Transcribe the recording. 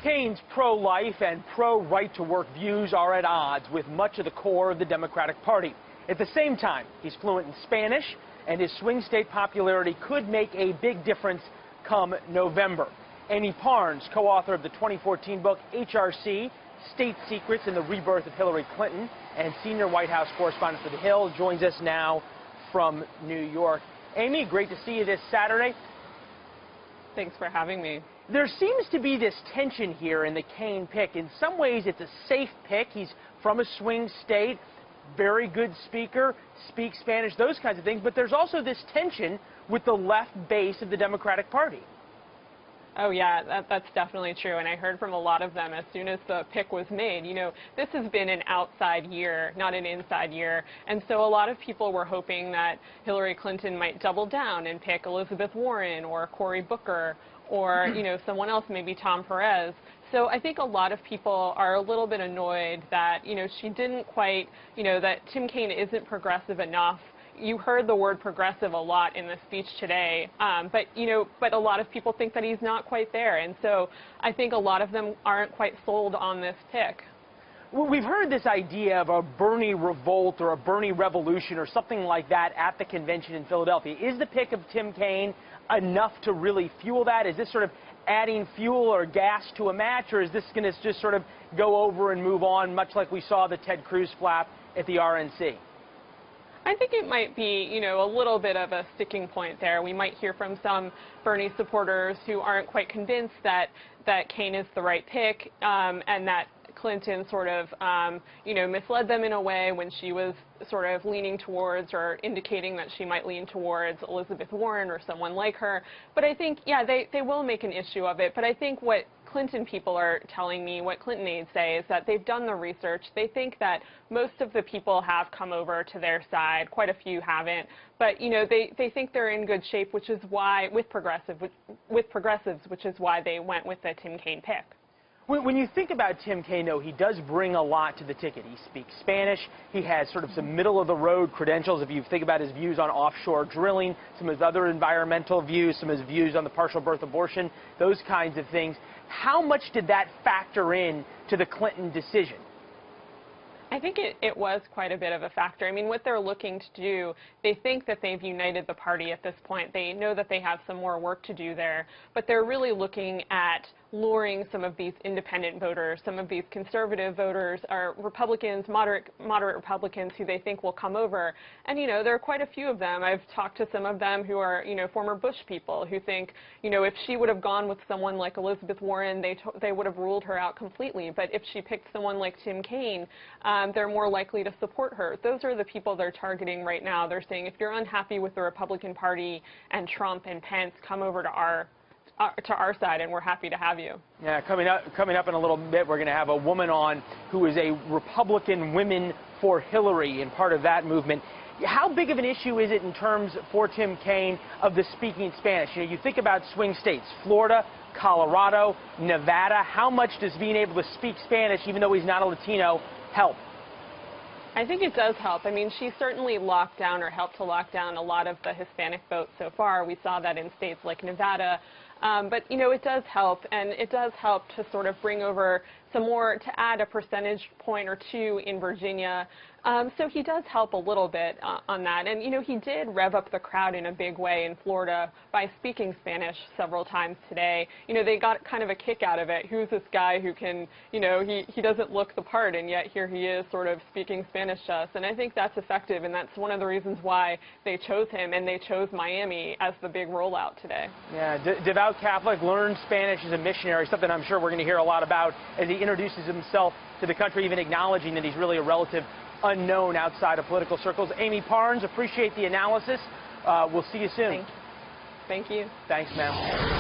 Kaine's pro-life and pro-right-to-work views are at odds with much of the core of the Democratic Party. At the same time, he's fluent in Spanish, and his swing state popularity could make a big difference come November. Amy Parnes, co-author of the 2014 book HRC, State Secrets and the Rebirth of Hillary Clinton, and senior White House correspondent for The Hill, joins us now from New York. Amy, great to see you this Saturday. Thanks for having me. There seems to be this tension here in the Kaine pick. In some ways, it's a safe pick. He's from a swing state, very good speaker, speaks Spanish, those kinds of things. But there's also this tension with the left base of the Democratic Party. Oh, yeah, that's definitely true. And I heard from a lot of them as soon as the pick was made. You know, this has been an outside year, not an inside year. And so a lot of people were hoping that Hillary Clinton might double down and pick Elizabeth Warren or Cory Booker or, you know, someone else, maybe Tom Perez. So I think a lot of people are a little bit annoyed that, you know, she didn't quite, you know, that Tim Kaine isn't progressive enough. You heard the word progressive a lot in the speech today, but a lot of people think that he's not quite there. And so I think a lot of them aren't quite sold on this pick. Well, we've heard this idea of a Bernie revolt or a Bernie revolution or something like that at the convention in Philadelphia. Is the pick of Tim Kaine enough to really fuel that? Is this sort of adding fuel or gas to a match, or is this going to just sort of go over and move on, much like we saw the Ted Cruz flap at the RNC? I think it might be, you know, a little bit of a sticking point there. We might hear from some Bernie supporters who aren't quite convinced that Kaine is the right pick, and that Clinton sort of, you know, misled them in a way when she was sort of leaning towards or indicating that she might lean towards Elizabeth Warren or someone like her. But I think, yeah, they will make an issue of it. But I think what Clinton people are telling me, what Clinton aides say, is that they've done the research. They think that most of the people have come over to their side. Quite a few haven't. But, you know, they think they're in good shape, which is why, with progressives, which is why they went with the Tim Kaine pick. When you think about Tim Kaine, though, he does bring a lot to the ticket. He speaks Spanish. He has sort of some middle-of-the-road credentials. If you think about his views on offshore drilling, some of his other environmental views, some of his views on the partial birth abortion, those kinds of things. How much did that factor in to the Clinton decision? I think it was quite a bit of a factor. I mean, what they're looking to do, they think that they've united the party at this point. They know that they have some more work to do there, but they're really looking at luring some of these independent voters, some of these conservative voters, or Republicans, moderate Republicans who they think will come over. And, you know, there are quite a few of them. I've talked to some of them who are, you know, former Bush people who think, you know, if she would have gone with someone like Elizabeth Warren, they would have ruled her out completely. But if she picked someone like Tim Kaine, they're more likely to support her. Those are the people they're targeting right now. They're saying, if you're unhappy with the Republican Party and Trump and Pence, come over to our side, and we're happy to have you. Yeah, coming up in a little bit, we're going to have a woman on who is a Republican Women for Hillary and part of that movement. How big of an issue is it in terms for Tim Kaine of the speaking Spanish? You know, you think about swing states, Florida, Colorado, Nevada. How much does being able to speak Spanish, even though he's not a Latino, help? I think it does help. I mean, she certainly locked down or helped to lock down a lot of the Hispanic vote so far. We saw that in states like Nevada. But, you know, it does help, and it does help to sort of bring over some more, to add a percentage point or two in Virginia. So he does help a little bit on that. And, you know, he did rev up the crowd in a big way in Florida by speaking Spanish several times today. You know, they got kind of a kick out of it. Who's this guy who can, you know, he doesn't look the part, and yet here he is sort of speaking Spanish to us. And I think that's effective, and that's one of the reasons why they chose him, and they chose Miami as the big rollout today. Yeah, devout Catholic, learned Spanish as a missionary, something I'm sure we're going to hear a lot about as he introduces himself to the country, even acknowledging that he's really a relative unknown outside of political circles. Amy Parnes, appreciate the analysis. We'll see you soon. Thank you. Thanks, ma'am.